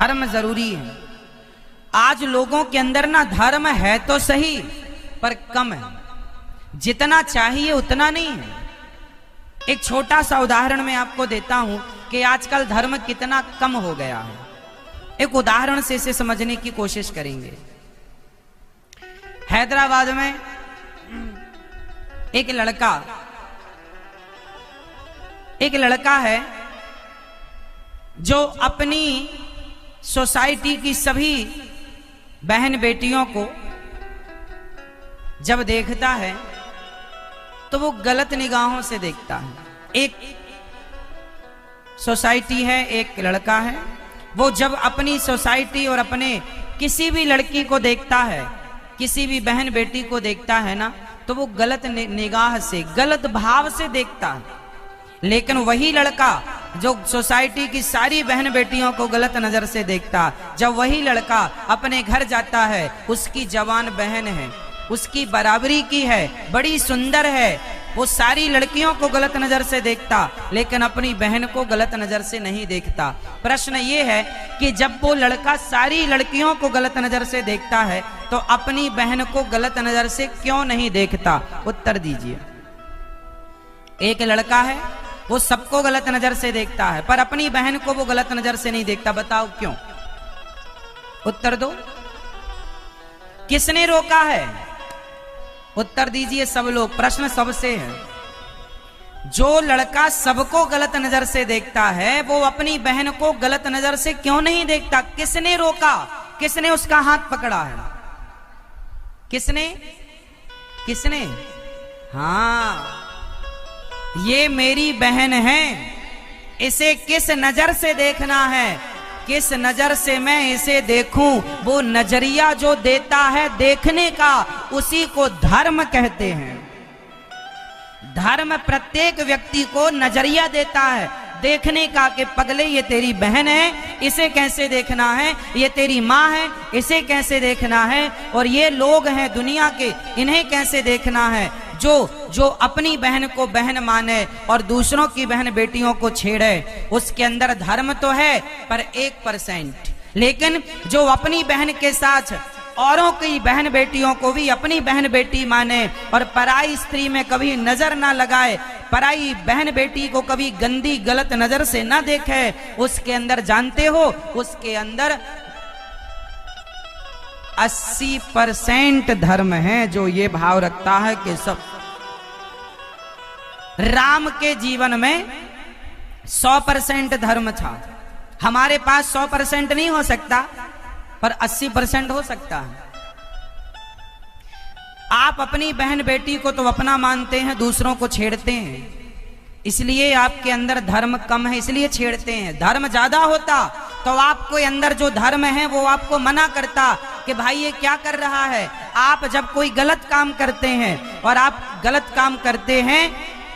धर्म जरूरी है। आज लोगों के अंदर ना धर्म है तो सही पर कम है, जितना चाहिए उतना नहीं है। एक छोटा सा उदाहरण मैं आपको देता हूं कि आजकल धर्म कितना कम हो गया है। एक उदाहरण से इसे समझने की कोशिश करेंगे। हैदराबाद में एक लड़का है जो अपनी सोसाइटी की सभी बहन बेटियों को जब देखता है तो वो गलत निगाहों से देखता है। एक सोसाइटी है, एक लड़का है, वो जब अपनी सोसाइटी और अपने किसी भी लड़की को देखता है, किसी भी बहन बेटी को देखता है ना, तो वो गलत निगाह से, गलत भाव से देखता है। लेकिन वही लड़का जो सोसाइटी की सारी बहन बेटियों को गलत नजर से देखता, जब वही लड़का अपने घर जाता है, उसकी जवान बहन है, उसकी बराबरी की है, बड़ी सुंदर है, वो सारी लड़कियों को गलत नजर से देखता, लेकिन अपनी बहन को गलत नजर से नहीं देखता। प्रश्न ये है कि जब वो लड़का सारी लड़कियों को गलत नजर से देखता है तो अपनी बहन को गलत नजर से क्यों नहीं देखता? उत्तर दीजिए। एक लड़का है, वो सबको गलत नजर से देखता है, पर अपनी बहन को वो गलत नजर से नहीं देखता। बताओ क्यों? उत्तर दो। किसने रोका है? उत्तर दीजिए सब लोग। प्रश्न सबसे है। जो लड़का सबको गलत नजर से देखता है वो अपनी बहन को गलत नजर से क्यों नहीं देखता? किसने रोका? किसने उसका हाथ पकड़ा है? किसने? हाँ, ये मेरी बहन है, इसे किस नजर से देखना है, किस नजर से मैं इसे देखूं, वो नजरिया जो देता है देखने का, उसी को धर्म कहते हैं। धर्म प्रत्येक व्यक्ति को नजरिया देता है देखने का कि पगले ये तेरी बहन है, इसे कैसे देखना है, ये तेरी माँ है, इसे कैसे देखना है, और ये लोग हैं दुनिया के, इन्हें कैसे देखना है। जो अपनी बहन को बहन माने और दूसरों की बहन बेटियों को छेड़े, उसके अंदर धर्म तो है पर 1%। लेकिन जो अपनी बहन के साथ औरों की बहन बेटियों को भी अपनी बहन बेटी माने और पराई स्त्री में कभी नजर ना लगाए, पराई बहन बेटी को कभी गंदी गलत नजर से ना देखे, उसके अंदर जानते हो, उसके अंदर 80% धर्म है जो ये भाव रखता है कि सब। राम के जीवन में 100% धर्म था। हमारे पास 100% नहीं हो सकता पर 80% हो सकता है। आप अपनी बहन बेटी को तो अपना मानते हैं, दूसरों को छेड़ते हैं, इसलिए आपके अंदर धर्म कम है, इसलिए छेड़ते हैं। धर्म ज्यादा होता तो आपको अंदर जो धर्म है वो आपको मना करता कि भाई ये क्या कर रहा है। आप जब कोई गलत काम करते हैं और आप गलत काम करते हैं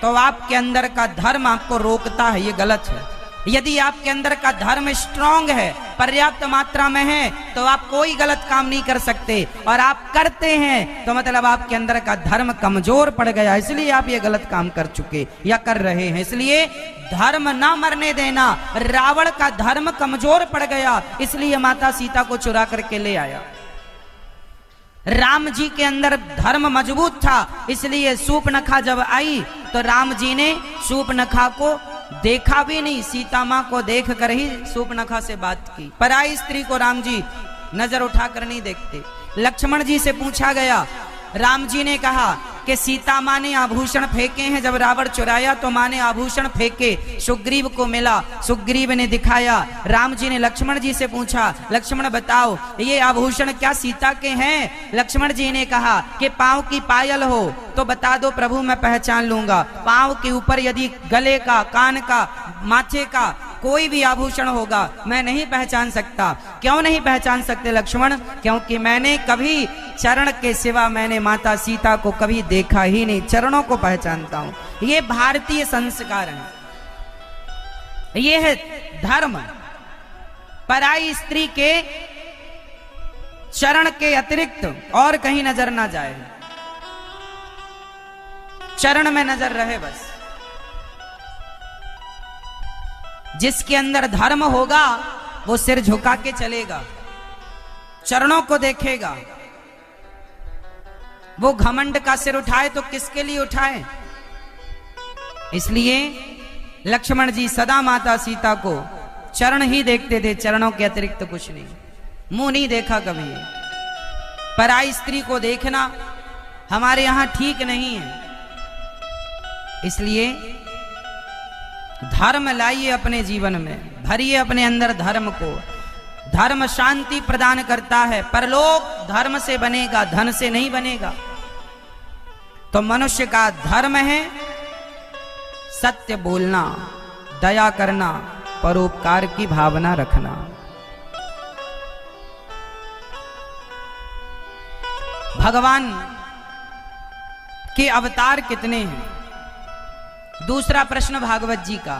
तो आपके अंदर का धर्म आपको रोकता है, ये गलत है। यदि आपके अंदर का धर्म स्ट्रांग है, पर्याप्त मात्रा में है, तो आप कोई गलत काम नहीं कर सकते, और आप करते हैं तो मतलब आपके अंदर का धर्म कमजोर पड़ गया, इसलिए आप ये गलत काम कर चुके या कर रहे हैं। इसलिए धर्म ना मरने देना। रावण का धर्म कमजोर पड़ गया, इसलिए माता सीता को चुरा करके ले आया। राम जी के अंदर धर्म मजबूत था, इसलिए शूर्पणखा जब आई तो राम जी ने शूर्पणखा को देखा भी नहीं, सीता मां को देख कर ही शूर्पणखा से बात की। पराई स्त्री को राम जी नजर उठाकर नहीं देखते। लक्ष्मण जी से पूछा गया, राम जी ने कहा कि सीता मां ने आभूषण फेंके हैं, जब रावण चुराया तो मां ने आभूषण फेंके, सुग्रीव को मिला, सुग्रीव ने दिखाया। राम जी ने लक्ष्मण जी से पूछा, लक्ष्मण बताओ ये आभूषण क्या सीता के हैं? लक्ष्मण जी ने कहा कि पांव की पायल हो तो बता दो प्रभु, मैं पहचान लूंगा। पांव के ऊपर यदि गले का, कान का, माथे का कोई भी आभूषण होगा मैं नहीं पहचान सकता। क्यों नहीं पहचान सकते लक्ष्मण? क्योंकि मैंने कभी चरण के सिवा मैंने माता सीता को कभी देखा ही नहीं, चरणों को पहचानता हूं। ये भारतीय संस्कार है, ये है धर्म। पराई स्त्री के चरण के अतिरिक्त और कहीं नजर ना जाए, चरण में नजर रहे बस। जिसके अंदर धर्म होगा वो सिर झुका के चलेगा, चरणों को देखेगा। वो घमंड का सिर उठाए तो किसके लिए उठाए? इसलिए लक्ष्मण जी सदा माता सीता को चरण ही देखते थे, चरणों के अतिरिक्त कुछ नहीं, मुंह नहीं देखा कभी। पराई स्त्री को देखना हमारे यहां ठीक नहीं है। इसलिए धर्म लाइए अपने जीवन में, भरिए अपने अंदर धर्म को। धर्म शांति प्रदान करता है, परलोक धर्म से बनेगा, धन से नहीं बनेगा। तो मनुष्य का धर्म है सत्य बोलना, दया करना, परोपकार की भावना रखना। भगवान के अवतार कितने हैं? दूसरा प्रश्न भागवत जी का,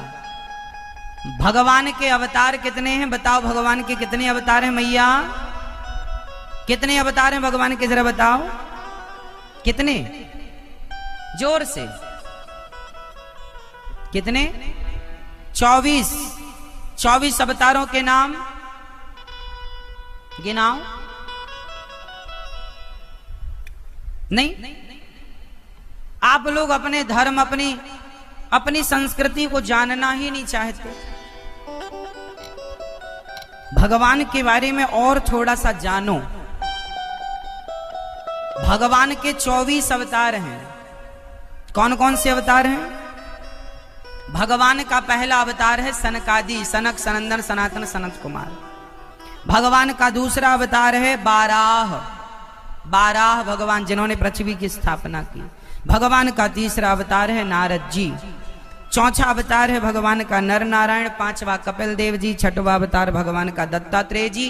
भगवान के अवतार कितने हैं? बताओ भगवान के कितने अवतार हैं मैया? कितने अवतार हैं भगवान के, जरा बताओ कितने, जोर से। कितने? 24। 24 अवतारों के नाम गिनाओ। नहीं, आप लोग अपने धर्म, अपनी संस्कृति को जानना ही नहीं चाहते। भगवान के बारे में और थोड़ा सा जानो। भगवान के 24 अवतार हैं। कौन कौन से अवतार हैं? भगवान का पहला अवतार है सनकादि, सनक, सनंदन, सनातन, सनत कुमार। भगवान का दूसरा अवतार है बाराह, बाराह भगवान जिन्होंने पृथ्वी की स्थापना की। भगवान का तीसरा अवतार है नारद जी। चौथा अवतार है भगवान का नर नारायण। पांचवा कपिल देव जी। छठवां अवतार भगवान का दत्तात्रेय जी।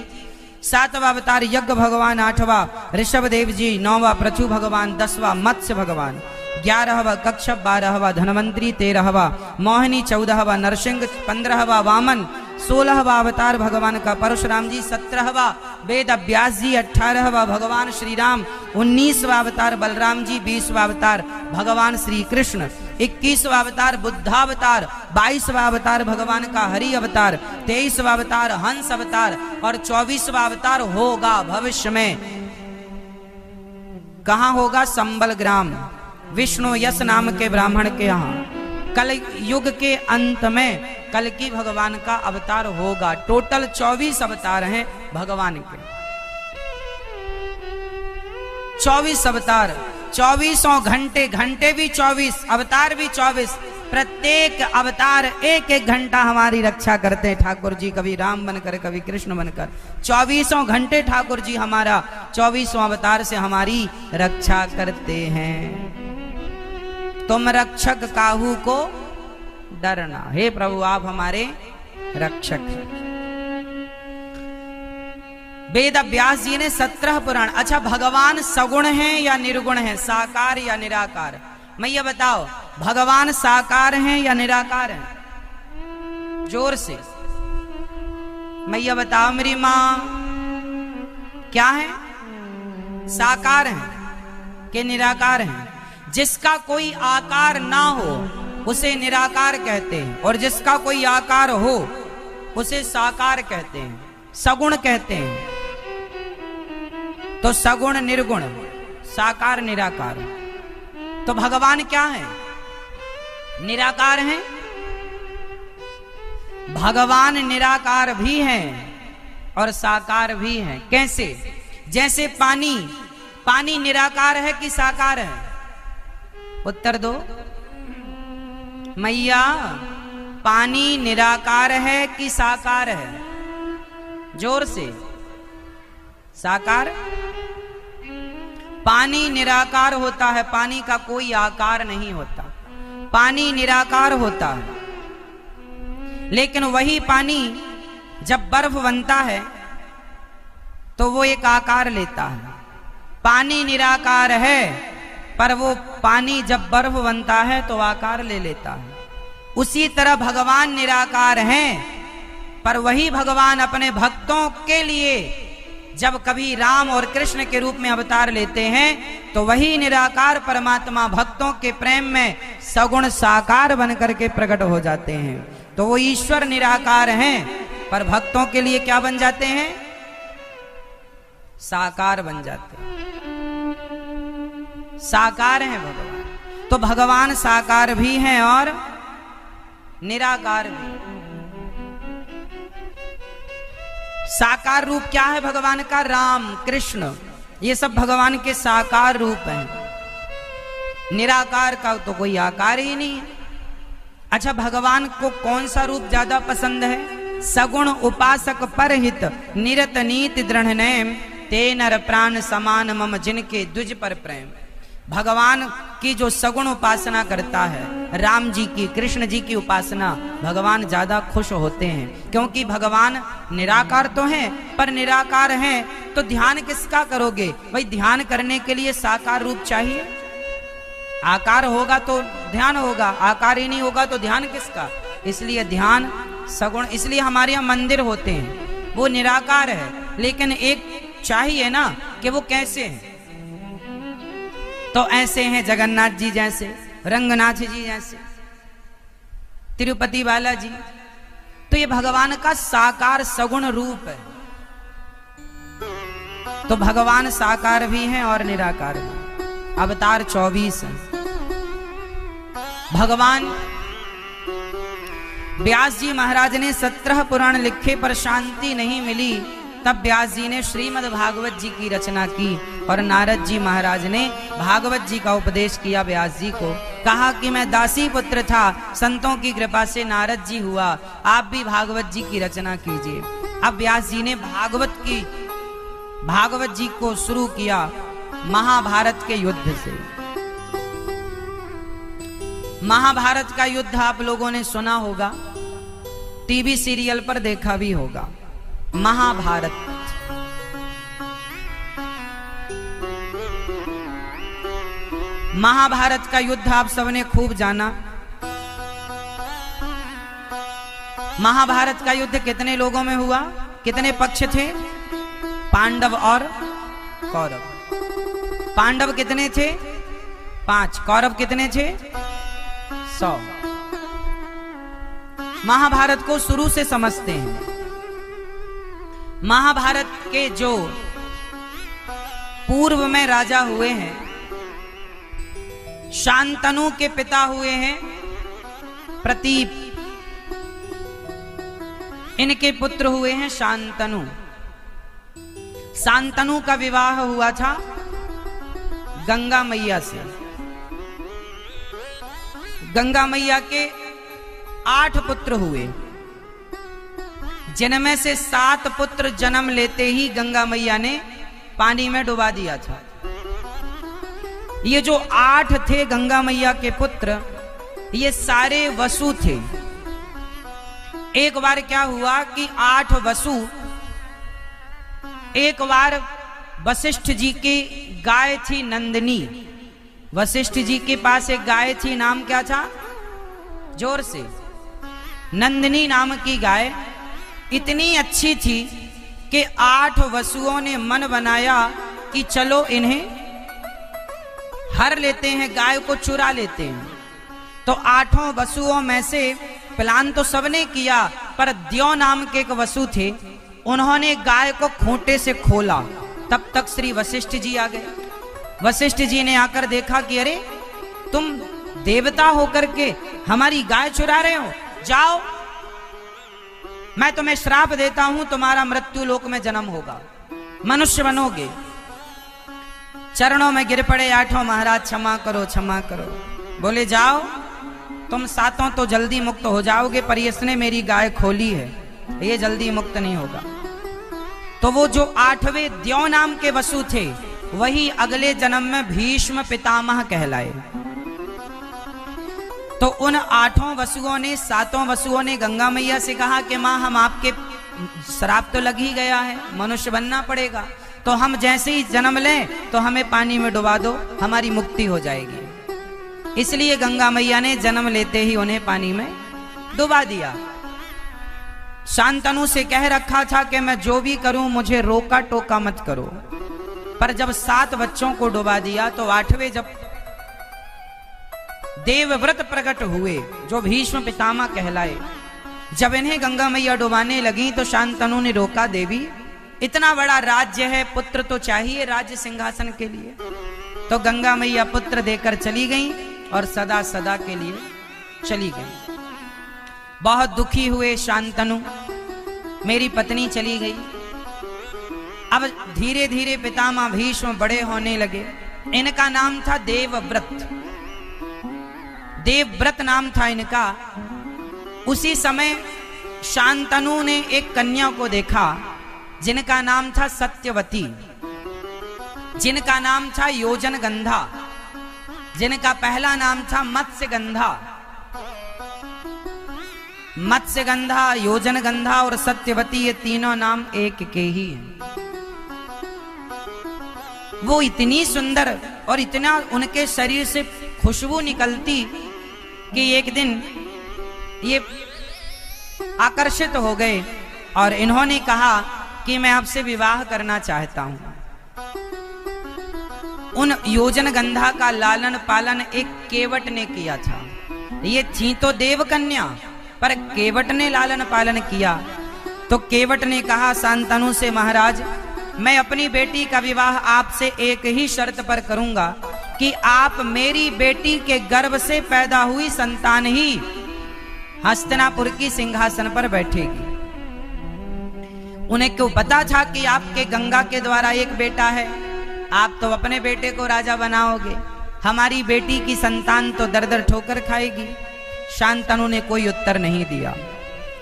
सातवां अवतार यज्ञ भगवान। आठवां ऋषभ देव जी। नौवां पृथु भगवान। 10वां मत्स्य भगवान। 11वां कच्छप। 12वां धनवंतरी। 13वां मोहिनी। 14वां नरसिंह। 15वां वामन। 16वां अवतार भगवान का परशुराम जी। 17वां वेद व्यास जी। 18वां भगवान श्री राम। 19वां अवतार बलराम जी। 20वां अवतार भगवान श्री कृष्ण। 21वां अवतार बुद्धावतार। 22वां अवतार भगवान का हरि अवतार। 23वां अवतार हंस अवतार। और 24वां अवतार होगा भविष्य में। कहां होगा? संबल ग्राम, विष्णु यश नाम के ब्राह्मण के यहाँ कल युग के अंत में कल्कि भगवान का अवतार होगा। टोटल 24 अवतार हैं भगवान के। 24 अवतार, 24 घंटे, घंटे भी 24, अवतार भी 24। प्रत्येक अवतार एक एक घंटा हमारी रक्षा करते हैं ठाकुर जी, कभी राम बनकर कभी कृष्ण बनकर। 24 घंटे ठाकुर जी हमारा 24 अवतार से हमारी रक्षा करते हैं। तुम रक्षक काहू को डरना। हे प्रभु आप हमारे रक्षक हैं। वेद व्यास जी ने 17 पुराण। अच्छा, भगवान सगुण हैं या निर्गुण हैं? साकार या निराकार? मैया बताओ, भगवान साकार हैं या निराकार हैं? जोर से मैया बताओ मेरी मां, क्या है? साकार हैं कि निराकार हैं? जिसका कोई आकार ना हो उसे निराकार कहते हैं, और जिसका कोई आकार हो उसे साकार कहते हैं, सगुण कहते हैं। तो सगुण निर्गुण, साकार निराकार। तो भगवान क्या है? निराकार हैं। भगवान निराकार भी हैं और साकार भी हैं। कैसे? जैसे पानी, पानी निराकार है कि साकार है? उत्तर दो मैया। पानी निराकार है कि साकार है? जोर से। साकार। पानी निराकार होता है, पानी का कोई आकार नहीं होता, पानी निराकार होता है। लेकिन वही पानी जब बर्फ बनता है तो वो एक आकार लेता है। पानी निराकार है पर वो पानी जब बर्फ बनता है तो आकार ले लेता है। उसी तरह भगवान निराकार हैं, पर वही भगवान अपने भक्तों के लिए जब कभी राम और कृष्ण के रूप में अवतार लेते हैं तो वही निराकार परमात्मा भक्तों के प्रेम में सगुण साकार बनकर के प्रकट हो जाते हैं। तो वो ईश्वर निराकार हैं पर भक्तों के लिए क्या बन जाते हैं? साकार बन जाते हैं। साकार हैं भगवान। तो भगवान साकार भी हैं और निराकार भी। साकार रूप क्या है भगवान का? राम, कृष्ण, ये सब भगवान के साकार रूप हैं। निराकार का तो कोई आकार ही नहीं है। अच्छा, भगवान को कौन सा रूप ज्यादा पसंद है? सगुण उपासक परहित निरत नीति दृढ़ नेम ते नर प्राण समान मम जिनके द्विज पर प्रेम। भगवान की जो सगुण उपासना करता है, राम जी की, कृष्ण जी की उपासना, भगवान ज्यादा खुश होते हैं। क्योंकि भगवान निराकार तो हैं, पर निराकार हैं तो ध्यान किसका करोगे? भाई ध्यान करने के लिए साकार रूप चाहिए। आकार होगा तो ध्यान होगा, आकार ही नहीं होगा तो ध्यान किसका? इसलिए ध्यान सगुण। इसलिए हमारे यहाँ मंदिर होते हैं, वो निराकार है, लेकिन एक चाहिए ना कि वो कैसे हैं। तो ऐसे हैं जगन्नाथ जी जैसे, रंगनाथ जी जैसे, तिरुपति बालाजी। तो ये भगवान का साकार सगुण रूप है। तो भगवान साकार भी हैं और निराकार भी। अवतार 24 हैं। भगवान व्यास जी महाराज ने 17 पुराण लिखे पर शांति नहीं मिली, तब व्यास जी ने श्रीमद् भागवत जी की रचना की और नारद जी महाराज ने भागवत जी का उपदेश किया व्यास जी को। कहा कि मैं दासी पुत्र था, संतों की कृपा से नारद जी हुआ, आप भी भागवत जी की रचना कीजिए। अब व्यास जी ने भागवत जी को शुरू किया महाभारत के युद्ध से। महाभारत का युद्ध आप लोगों ने सुना होगा, टीवी सीरियल पर देखा भी होगा। महाभारत, महाभारत का युद्ध आप सबने खूब जाना। महाभारत का युद्ध कितने लोगों में हुआ? कितने पक्ष थे? पांडव और कौरव। पांडव कितने थे? 5। कौरव कितने थे? 100। महाभारत को शुरू से समझते हैं। महाभारत के जो पूर्व में राजा हुए हैं, शांतनु के पिता हुए हैं प्रतीप, इनके पुत्र हुए हैं शांतनु। शांतनु का विवाह हुआ था गंगा मैया से। गंगा मैया के 8 पुत्र हुए, जिनमें से 7 पुत्र जन्म लेते ही गंगा मैया ने पानी में डुबा दिया था। ये जो 8 थे गंगा मैया के पुत्र, ये सारे वसु थे। एक बार क्या हुआ कि 8 वसु, एक बार वशिष्ठ जी की गाय थी नंदिनी। वशिष्ठ जी के पास एक गाय थी, नाम क्या था? जोर से। नंदिनी नाम की गाय इतनी अच्छी थी कि 8 वसुओं ने मन बनाया कि चलो इन्हें हर लेते हैं, गाय को चुरा लेते हैं। तो 8 वसुओं में से प्लान तो सबने किया, पर द्यो नाम के एक वसु थे, उन्होंने गाय को खूंटे से खोला। तब तक श्री वशिष्ठ जी आ गए। वशिष्ठ जी ने आकर देखा कि अरे तुम देवता होकर के हमारी गाय चुरा रहे हो, जाओ मैं तुम्हें श्राप देता हूं, तुम्हारा मृत्यु लोक में जन्म होगा, मनुष्य बनोगे। चरणों में गिर पड़े 8 महाराज, क्षमा करो क्षमा करो। बोले जाओ, तुम 7 तो जल्दी मुक्त हो जाओगे, पर इसने मेरी गाय खोली है, ये जल्दी मुक्त नहीं होगा। तो वो जो 8वें द्यो नाम के वसु थे, वही अगले जन्म में भीष्म पितामह कहलाए। तो उन 8 वसुओं ने, 7 वसुओं ने गंगा मैया से कहा कि माँ हम आपके श्राप तो लग ही गया है, मनुष्य बनना पड़ेगा, तो हम जैसे ही जन्म लें तो हमें पानी में डुबा दो, हमारी मुक्ति हो जाएगी। इसलिए गंगा मैया ने जन्म लेते ही उन्हें पानी में डुबा दिया। शांतनु से कह रखा था कि मैं जो भी करूं मुझे रोका टोका मत करो, पर जब 7 बच्चों को डुबा दिया तो 8वें जब देवव्रत प्रकट हुए, जो भीष्म पितामह कहलाए, जब इन्हें गंगा मैया डुबाने लगी तो शांतनु ने रोका, देवी इतना बड़ा राज्य है, पुत्र तो चाहिए राज्य सिंहासन के लिए। तो गंगा मैया पुत्र देकर चली गई और सदा सदा के लिए चली गई। बहुत दुखी हुए शांतनु, मेरी पत्नी चली गई। अब धीरे धीरे पितामह भीष्म बड़े होने लगे। इनका नाम था देवव्रत, देवव्रत नाम था इनका। उसी समय शांतनु ने एक कन्या को देखा जिनका नाम था सत्यवती, जिनका नाम था योजनगंधा, जिनका पहला नाम था मत्स्यगंधा। मत्स्यगंधा, योजनगंधा और सत्यवती, ये तीनों नाम एक के ही हैं। वो इतनी सुंदर और इतना उनके शरीर से खुशबू निकलती कि एक दिन ये आकर्षित हो गए और इन्होंने कहा कि मैं आपसे विवाह करना चाहता हूं। उन योजनगंधा का लालन पालन एक केवट ने किया था। ये थी तो देवकन्या, पर केवट ने लालन पालन किया। तो केवट ने कहा शांतनु से, महाराज मैं अपनी बेटी का विवाह आपसे एक ही शर्त पर करूंगा कि आप मेरी बेटी के गर्भ से पैदा हुई संतान ही हस्तिनापुर की सिंहासन पर बैठेगी। उन्हें क्यों पता था कि आपके गंगा के द्वारा एक बेटा है, आप तो अपने बेटे को राजा बनाओगे, हमारी बेटी की संतान तो दर दर ठोकर खाएगी। शांतनु ने कोई उत्तर नहीं दिया,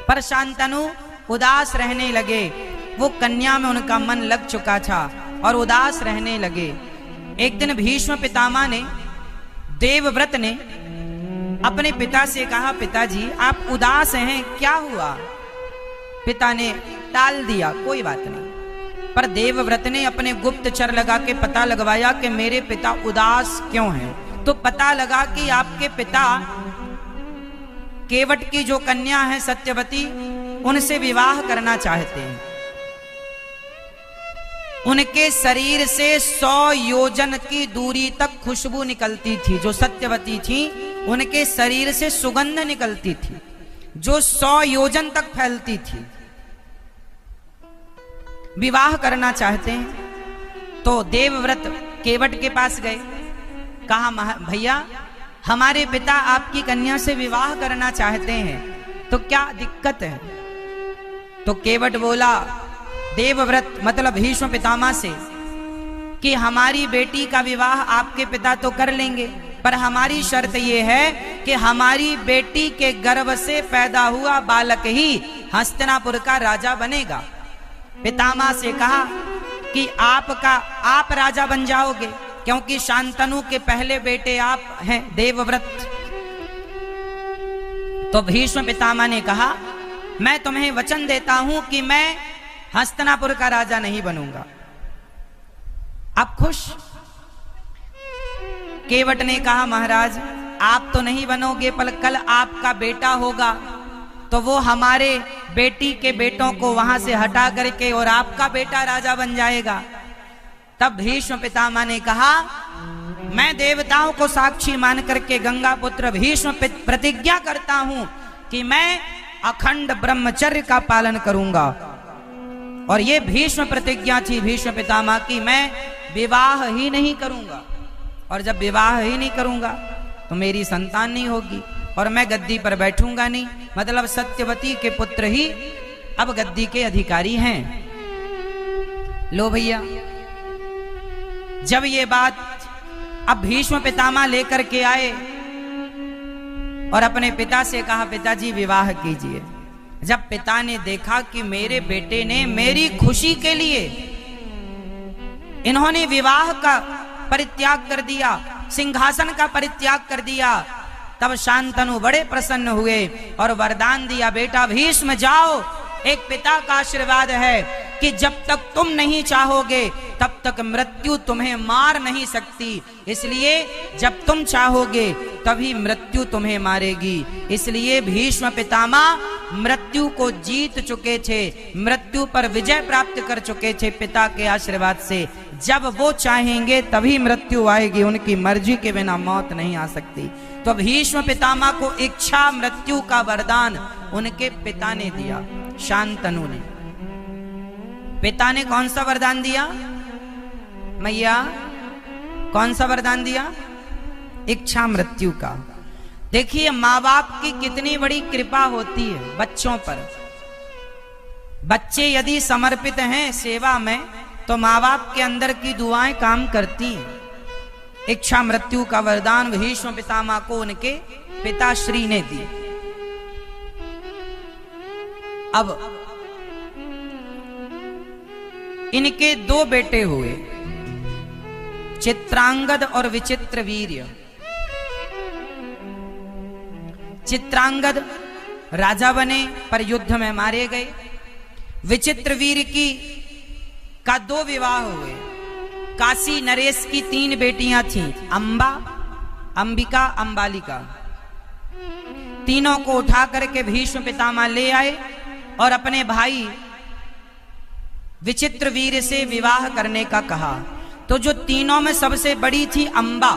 पर शांतनु उदास रहने लगे। वो कन्या में उनका मन लग चुका था और उदास रहने लगे। एक दिन भीष्म पितामह ने, देवव्रत ने अपने पिता से कहा, पिताजी आप उदास हैं, क्या हुआ? पिता ने टाल दिया, कोई बात नहीं। पर देवव्रत ने अपने गुप्तचर लगा के पता लगवाया कि मेरे पिता उदास क्यों हैं। तो पता लगा कि आपके पिता केवट की जो कन्या है सत्यवती, उनसे विवाह करना चाहते हैं। उनके शरीर से 100 योजन की दूरी तक खुशबू निकलती थी। जो सत्यवती थी उनके शरीर से सुगंध निकलती थी जो 100 योजन तक फैलती थी। विवाह करना चाहते हैं। तो देवव्रत केवट के पास गए, कहा भैया हमारे पिता आपकी कन्या से विवाह करना चाहते हैं, तो क्या दिक्कत है? तो केवट बोला देवव्रत मतलब भीष्म पितामह से कि हमारी बेटी का विवाह आपके पिता तो कर लेंगे, पर हमारी शर्त यह है कि हमारी बेटी के गर्भ से पैदा हुआ बालक ही हस्तिनापुर का राजा बनेगा। पितामह से कहा कि आप राजा बन जाओगे, क्योंकि शांतनु के पहले बेटे आप हैं देवव्रत। तो भीष्म पितामह ने कहा मैं तुम्हें वचन देता हूं कि मैं हस्तिनापुर का राजा नहीं बनूंगा। आप खुश? केवट ने कहा महाराज आप तो नहीं बनोगे, पर कल आपका बेटा होगा तो वो हमारे बेटी के बेटों को वहां से हटा करके और आपका बेटा राजा बन जाएगा। तब भीष्म पितामह ने कहा मैं देवताओं को साक्षी मान करके गंगा पुत्र भीष्म प्रतिज्ञा करता हूं कि मैं अखंड ब्रह्मचर्य का पालन करूंगा। और ये भीष्म प्रतिज्ञा थी भीष्म पितामह की, मैं विवाह ही नहीं करूंगा, और जब विवाह ही नहीं करूंगा तो मेरी संतान नहीं होगी और मैं गद्दी पर बैठूंगा नहीं। मतलब सत्यवती के पुत्र ही अब गद्दी के अधिकारी हैं। लो भैया, जब ये बात अब भीष्म पितामह लेकर के आए और अपने पिता से कहा पिताजी विवाह कीजिए। जब पिता ने देखा कि मेरे बेटे ने मेरी खुशी के लिए इन्होंने विवाह का परित्याग कर दिया, सिंहासन का परित्याग कर दिया, तब शांतनु बड़े प्रसन्न हुए और वरदान दिया बेटा भीष्म जाओ, एक पिता का आशीर्वाद है कि जब तक तुम नहीं चाहोगे तब तक मृत्यु तुम्हें मार नहीं सकती, इसलिए जब तुम चाहोगे तभी मृत्यु तुम्हें मारेगी। इसलिए भीष्म पितामह मृत्यु को जीत चुके थे, मृत्यु पर विजय प्राप्त कर चुके थे पिता के आशीर्वाद से। जब वो चाहेंगे तभी मृत्यु आएगी, उनकी मर्जी के बिना मौत नहीं आ सकती। तो भीष्म पितामह को इच्छा मृत्यु का वरदान उनके पिता ने दिया, शांतनु ने। पिता ने कौन सा वरदान दिया मैया? कौन सा वरदान दिया? इच्छा मृत्यु का। देखिए माँ बाप की कितनी बड़ी कृपा होती है बच्चों पर। बच्चे यदि समर्पित हैं सेवा में तो माँ बाप के अंदर की दुआएं काम करती हैं। इच्छा मृत्यु का वरदान भीष्म पितामह को उनके पिताश्री ने दी। अब इनके दो बेटे हुए, चित्रांगद और विचित्रवीर्य। चित्रांगद राजा बने पर युद्ध में मारे गए। विचित्रवीर्य का 2 विवाह हुए। काशी नरेश की 3 बेटियां थीं, अंबा, अंबिका, अंबालिका। तीनों को उठा करके भीष्म पितामह ले आए और अपने भाई विचित्रवीर्य से विवाह करने का कहा। तो जो तीनों में सबसे बड़ी थी अंबा,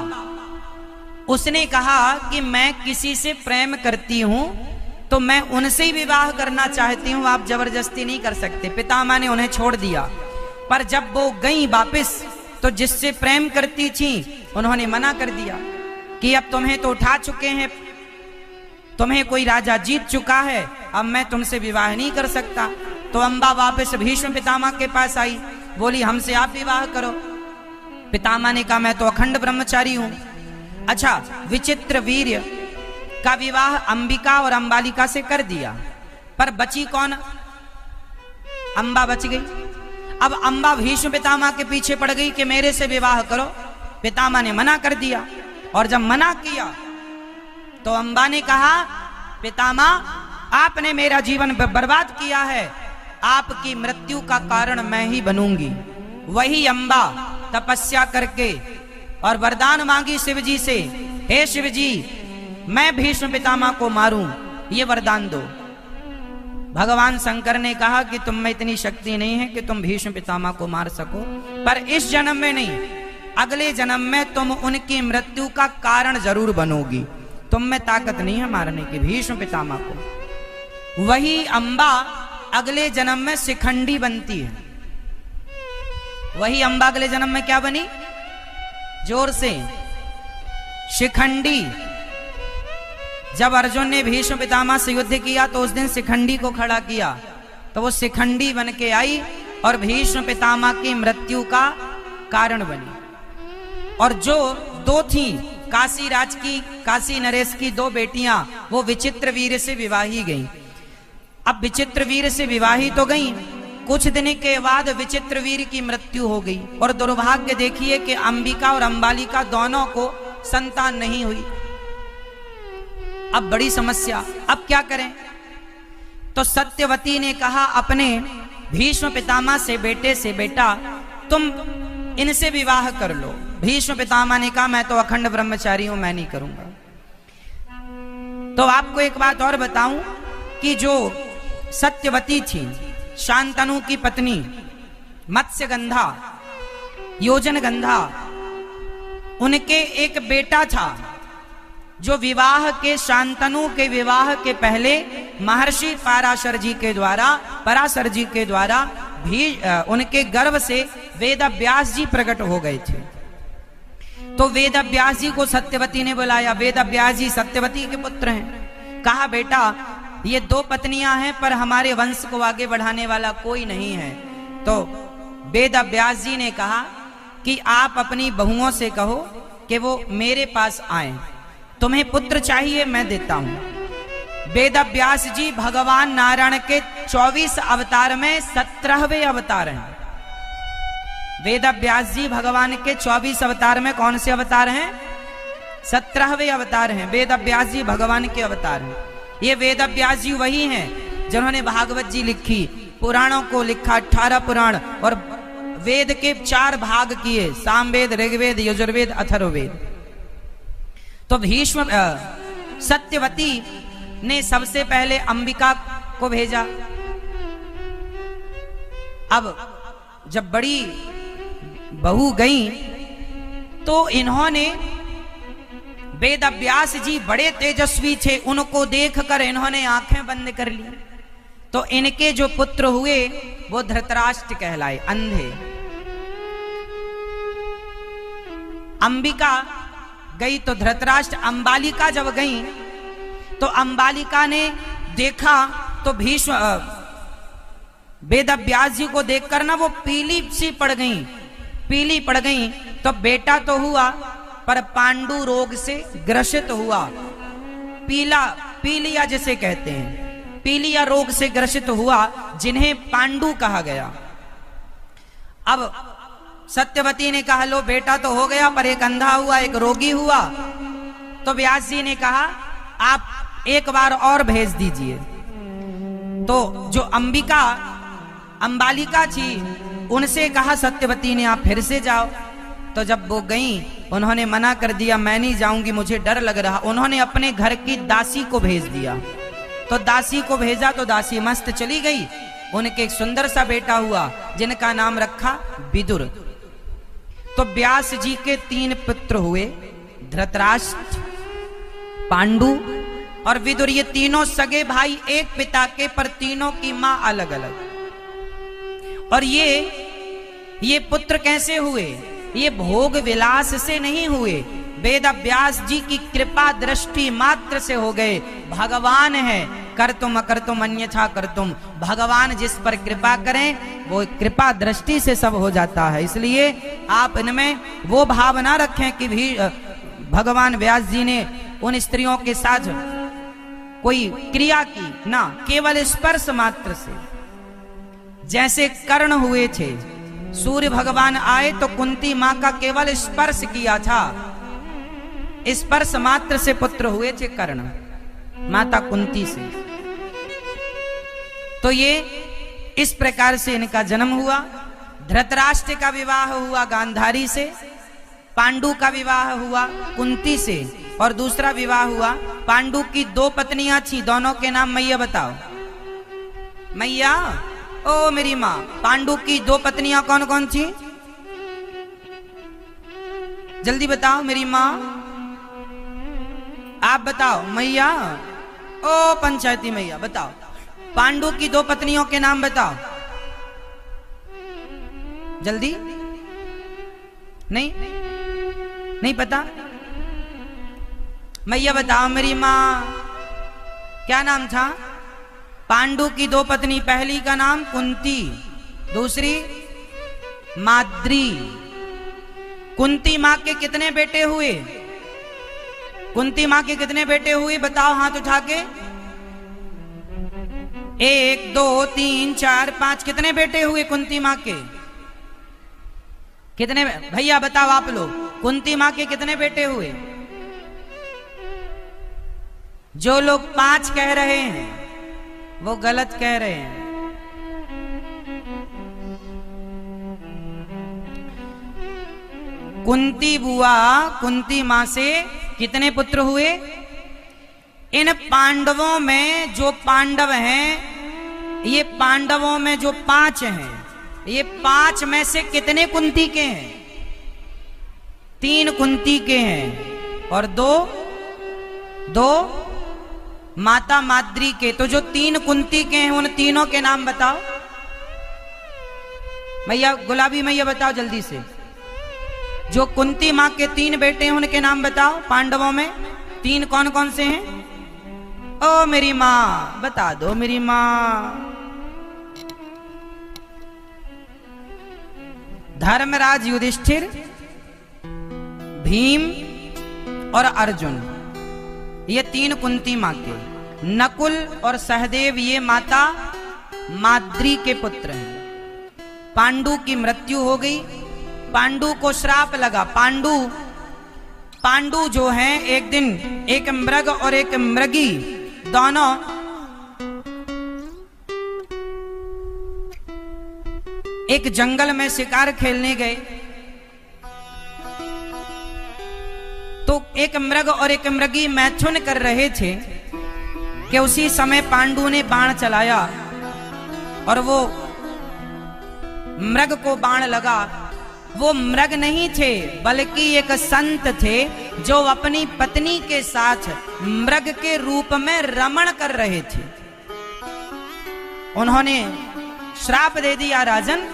उसने कहा कि मैं किसी से प्रेम करती हूं तो मैं उनसे ही विवाह करना चाहती हूं, आप जबरदस्ती नहीं कर सकते। पितामह ने उन्हें छोड़ दिया। पर जब वो गई वापस तो जिससे प्रेम करती थी उन्होंने मना कर दिया कि अब तुम्हें तो उठा चुके हैं, तुम्हें कोई राजा जीत चुका है, अब मैं तुमसे विवाह नहीं कर सकता। तो अंबा वापस भीष्म पितामह के पास आई, बोली हमसे आप विवाह करो। पितामह ने कहा मैं तो अखंड ब्रह्मचारी हूं। अच्छा, विचित्रवीर्य का विवाह अंबिका और अंबालिका से कर दिया, पर बची कौन? अंबा बच गई। अब अंबा भीष्म पितामह के पीछे पड़ गई कि मेरे से विवाह करो। पितामह ने मना कर दिया, और जब मना किया तो अंबा ने कहा पितामह आपने मेरा जीवन बर्बाद किया है, आपकी मृत्यु का कारण मैं ही बनूंगी। वही अंबा तपस्या करके और वरदान मांगी शिव जी से, हे शिव जी मैं भीष्म पितामह को मारूं, ये वरदान दो। भगवान शंकर ने कहा कि तुम में इतनी शक्ति नहीं है कि तुम भीष्म पितामह को मार सको, पर इस जन्म में नहीं, अगले जन्म में तुम उनकी मृत्यु का कारण जरूर बनोगी। तुम में ताकत नहीं है मारने की भीष्म पितामह को। वही अंबा अगले जन्म में शिखंडी बनती है। वही अंबा अगले जन्म में क्या बनी? जोर से, शिखंडी। जब अर्जुन ने भीष्म पितामह से युद्ध किया तो उस दिन शिखंडी को खड़ा किया, तो वो शिखंडी बन के आई और भीष्म पितामह की मृत्यु का कारण बनी। और जो 2 थी काशी राज की, काशी नरेश की 2 बेटियां, वो विचित्रवीर्य से विवाही गईं। अब विचित्रवीर्य से विवाही तो गईं, कुछ दिन के बाद विचित्रवीर्य की मृत्यु हो गई। और दुर्भाग्य देखिए कि अंबिका और अंबालिका दोनों को संतान नहीं हुई। अब बड़ी समस्या, अब क्या करें? तो सत्यवती ने कहा अपने भीष्म पितामह से, बेटे से, बेटा तुम इनसे विवाह कर लो। भीष्म पितामह ने कहा मैं तो अखंड ब्रह्मचारी हूं, मैं नहीं करूंगा। तो आपको एक बात और बताऊं कि जो सत्यवती थी, शांतनु की पत्नी, मत्स्यगंधा, योजनगंधा, उनके एक बेटा था जो विवाह के, शांतनु के विवाह के पहले महर्षि पराशर जी के द्वारा भी उनके गर्भ से वेदव्यास जी प्रकट हो गए थे। तो वेदव्यास जी को सत्यवती ने बुलाया। वेदव्यास जी सत्यवती के पुत्र हैं। कहा बेटा ये 2 पत्नियां हैं पर हमारे वंश को आगे बढ़ाने वाला कोई नहीं है। तो वेदव्यास जी ने कहा कि आप अपनी बहुओं से कहो कि वो मेरे पास आए, तुम्हें पुत्र चाहिए मैं देता हूं। वेदव्यास जी भगवान नारायण के 24 अवतार में 17वें अवतार हैं। वेदव्यास जी भगवान के 24 अवतार में कौन से अवतार हैं? 17वें अवतार हैं। वेदव्यास जी भगवान के अवतार हैं। ये वेदव्यास जी वही हैं जिन्होंने भागवत जी लिखी, पुराणों को लिखा, 18 पुराण, और वेद के 4 भाग किए, सामवेद, ऋग्वेद, यजुर्वेद, अथर्ववेद। तो भीष्म सत्यवती ने सबसे पहले अंबिका को भेजा। अब जब बड़ी बहू गई तो इन्होंने, वेद व्यास जी बड़े तेजस्वी थे, उनको देखकर इन्होंने आंखें बंद कर ली। तो इनके जो पुत्र हुए वो धृतराष्ट्र कहलाए, अंधे। अंबिका गई तो धृतराष्ट्र, अंबालिका जब गई तो अंबालिका ने देखा तो भीष्म वेद व्यास जी को देखकर ना वो पीली सी पड़ गई, पीली पड़ गई। तो बेटा तो हुआ पर पांडु रोग से ग्रसित हुआ, पीलिया जिसे कहते हैं, पीलिया रोग से ग्रसित हुआ, जिन्हें पांडु कहा गया। अब सत्यवती ने कहा लो बेटा तो हो गया पर एक अंधा हुआ, एक रोगी हुआ। तो व्यास जी ने कहा आप एक बार और भेज दीजिए। तो जो अंबालिका थी उनसे कहा सत्यवती ने आप फिर से जाओ। तो जब वो गई उन्होंने मना कर दिया, मैं नहीं जाऊंगी, मुझे डर लग रहा। उन्होंने अपने घर की दासी को भेज दिया। तो दासी को भेजा तो दासी मस्त चली गई। उनके एक सुंदर सा बेटा हुआ जिनका नाम रखा विदुर। तो व्यास जी के 3 पुत्र हुए, धृतराष्ट्र, पांडु और विदुर। ये तीनों सगे भाई, एक पिता के, पर तीनों की मां अलग अलग। और ये पुत्र कैसे हुए? ये भोग विलास से नहीं हुए, वेद व्यास जी की कृपा दृष्टि मात्र से हो गए। भगवान है, कर्तुम अकर्तुम अन्यथा कर्तुम। भगवान जिस पर कृपा करें वो कृपा दृष्टि से सब हो जाता है। इसलिए आप इनमें वो भाव ना रखें कि भी भगवान व्यास जी ने उन स्त्रियों के साथ कोई क्रिया की, ना, केवल स्पर्श मात्र से। जैसे कर्ण हुए थे, सूर्य भगवान आए तो कुंती मां का केवल स्पर्श किया था, स्पर्श मात्र से पुत्र हुए थे कर्ण, माता कुंती से। तो ये इस प्रकार से इनका जन्म हुआ। धृतराष्ट्र का विवाह हुआ गांधारी से, पांडु का विवाह हुआ कुंती से, और दूसरा विवाह हुआ, पांडु की 2 पत्नियां थी, दोनों के नाम मैया बताओ। मैया, ओ मेरी माँ, पांडु की 2 पत्नियां कौन कौन थी? जल्दी बताओ मेरी माँ, आप बताओ। मैया, ओ पंचायती मैया बताओ, पांडु की 2 पत्नियों के नाम बताओ जल्दी। नहीं पता? मैया बताओ मेरी माँ, क्या नाम था? पांडु की 2 पत्नी, पहली का नाम कुंती, दूसरी माद्री। कुंती मां के कितने बेटे हुए? कुंती मां के कितने बेटे हुए बताओ हाथ उठा के। 1 2 3 4 5, कितने बेटे हुए कुंती मां के? कितने भैया बताओ आप लोग, कुंती मां के कितने बेटे हुए? जो लोग 5 कह रहे हैं वो गलत कह रहे हैं। कुंती बुआ, कुंती मां से कितने पुत्र हुए? इन पांडवों में जो पांडव हैं, ये पांडवों में जो 5 हैं, ये 5 में से कितने कुंती के हैं? 3 कुंती के हैं और 2 माता माद्री के। तो जो 3 कुंती के हैं उन तीनों के नाम बताओ। मैया, गुलाबी मैया बताओ जल्दी से। जो कुंती मां के 3 बेटे हैं उनके नाम बताओ। पांडवों में 3 कौन कौन से हैं? ओ मेरी मां, बता दो मेरी मां। धर्मराज युधिष्ठिर, भीम और अर्जुन, ये 3 कुंती मां के। नकुल और सहदेव ये माता माद्री के पुत्र हैं। पांडु की मृत्यु हो गई, पांडु को श्राप लगा। पांडु जो हैं, एक दिन एक मृग और एक मृगी दोनों एक जंगल में शिकार खेलने गए। तो एक मृग और एक मृगी मैथुन कर रहे थे कि उसी समय पांडु ने बाण चलाया और वो मृग को बाण लगा। वो मृग नहीं थे बल्कि एक संत थे जो अपनी पत्नी के साथ मृग के रूप में रमण कर रहे थे। उन्होंने श्राप दे दिया, राजन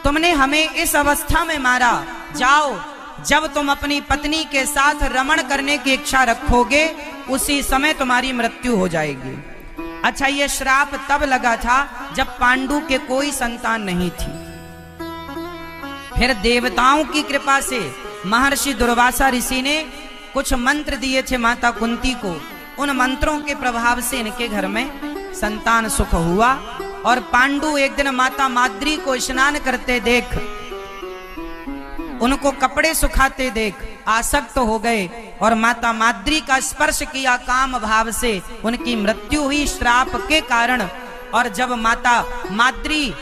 तुमने हमें इस अवस्था में मारा, जाओ जब तुम अपनी पत्नी के साथ रमण करने की इच्छा रखोगे उसी समय तुम्हारी मृत्यु हो जाएगी। अच्छा, ये श्राप तब लगा था जब पांडु के कोई संतान नहीं थी। फिर देवताओं की कृपा से महर्षि दुर्वासा ऋषि ने कुछ मंत्र दिए थे माता कुंती को। उन मंत्रों के प्रभाव से इनके घर में संतान सुख हुआ। और पांडु एक दिन माता माद्री को स्नान करते देख, उनको कपड़े सुखाते देख आसक्त हो गए और माता माद्री का स्पर्श किया काम भाव से। उनकी मृत्यु हुई श्राप के कारण। और जब माता माद्री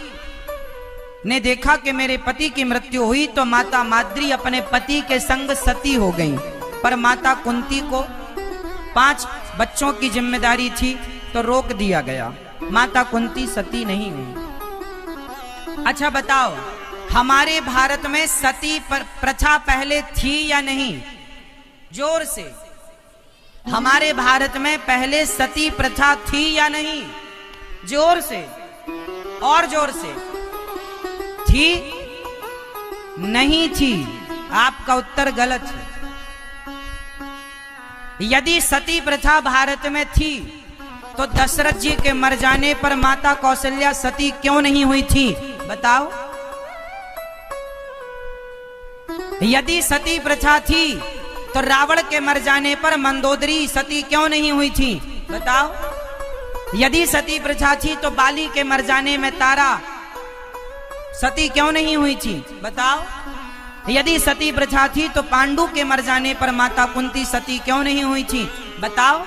ने देखा कि मेरे पति की मृत्यु हुई तो माता माद्री अपने पति के संग सती हो गईं। पर माता कुंती को 5 बच्चों की जिम्मेदारी थी तो रोक दिया गया। माता कुंती सती नहीं हुई। अच्छा बताओ, हमारे भारत में सती प्रथा पहले थी या नहीं? जोर से, हमारे भारत में पहले सती प्रथा थी या नहीं? जोर से, और जोर से। थी? नहीं थी। आपका उत्तर गलत है। यदि सती प्रथा भारत में थी तो दशरथ जी के मर जाने पर माता कौशल्या सती क्यों नहीं हुई थी? बताओ। यदि सती प्रथा थी तो रावण के मर जाने पर मंदोदरी सती क्यों नहीं हुई थी? बताओ। यदि सती प्रथा थी तो बाली के मर जाने में तारा सती क्यों नहीं हुई थी? बताओ। यदि सती प्रथा थी तो पांडु के मर जाने पर माता कुंती सती क्यों नहीं हुई थी? बताओ।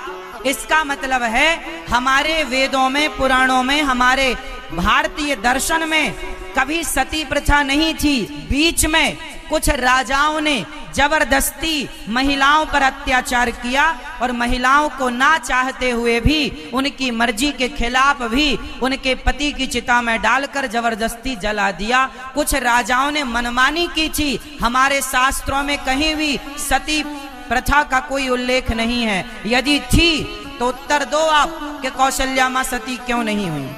इसका मतलब है हमारे वेदों में, पुराणों में, हमारे भारतीय दर्शन में कभी सती प्रथा नहीं थी। बीच में कुछ राजाओं ने जबरदस्ती महिलाओं पर अत्याचार किया और महिलाओं को ना चाहते हुए भी, उनकी मर्जी के खिलाफ भी उनके पति की चिता में डालकर जबरदस्ती जला दिया। कुछ राजाओं ने मनमानी की थी। हमारे शास्त्रों में कहीं भी सती प्रथा का कोई उल्लेख नहीं है। यदि थी तो उत्तर दो आप कि कौशल्या मां सती क्यों नहीं हुई।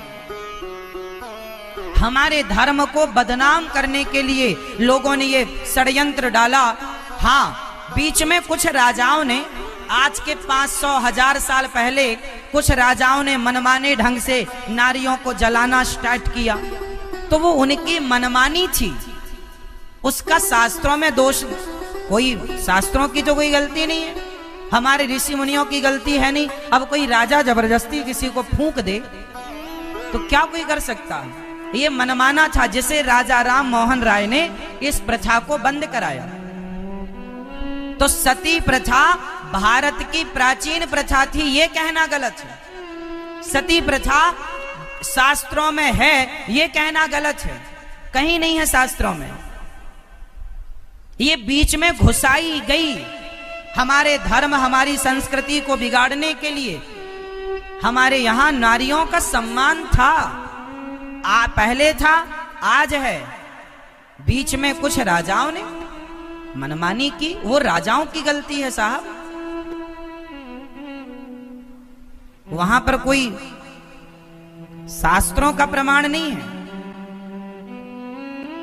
हमारे धर्म को बदनाम करने के लिए लोगों ने ये षड्यंत्र डाला। हाँ, बीच में कुछ राजाओं ने, आज के 500-1000 साल पहले कुछ राजाओं ने मनमाने ढंग से नारियों को जलाना स्टार्ट किया, तो वो उनकी मनमानी थी। उसका शास्त्रों में दोष, कोई शास्त्रों की तो कोई गलती नहीं है, हमारे ऋषि मुनियों की गलती है नहीं। अब कोई राजा जबरदस्ती किसी को फूंक दे तो क्या कोई कर सकता है? ये मनमाना था, जिसे राजा राम मोहन राय ने इस प्रथा को बंद कराया। तो सती प्रथा भारत की प्राचीन प्रथा थी, ये कहना गलत है। सती प्रथा शास्त्रों में है, ये कहना गलत है। कहीं नहीं है शास्त्रों में। ये बीच में घुसाई गई हमारे धर्म, हमारी संस्कृति को बिगाड़ने के लिए। हमारे यहां नारियों का सम्मान था, पहले था, आज है। बीच में कुछ राजाओं ने मनमानी की, वो राजाओं की गलती है साहब। वहां पर कोई शास्त्रों का प्रमाण नहीं है।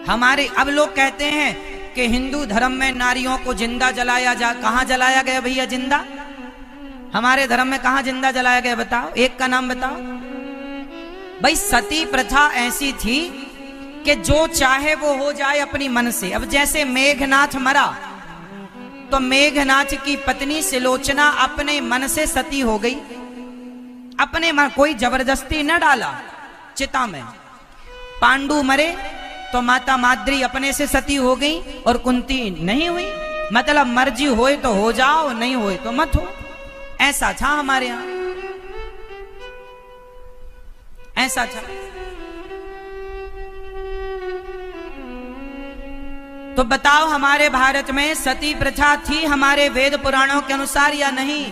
हमारे अब लोग कहते हैं कि हिंदू धर्म में नारियों को जिंदा जलाया जा। कहां जलाया गया भैया जिंदा? हमारे धर्म में कहां जिंदा जलाया गया? बताओ, एक का नाम बताओ। भाई सती प्रथा ऐसी थी कि जो चाहे वो हो जाए अपनी मन से। अब जैसे मेघनाथ मरा तो मेघनाथ की पत्नी सिलोचना अपने मन से सती हो गई, अपने मन, कोई जबरदस्ती न डाला चिता में। पांडु मरे तो माता माद्री अपने से सती हो गई और कुंती नहीं हुई। मतलब मर्जी होए तो हो जाओ, नहीं होए तो मत हो। ऐसा था हमारे यहां, ऐसा था। तो बताओ, हमारे भारत में सती प्रथा थी हमारे वेद पुराणों के अनुसार या नहीं?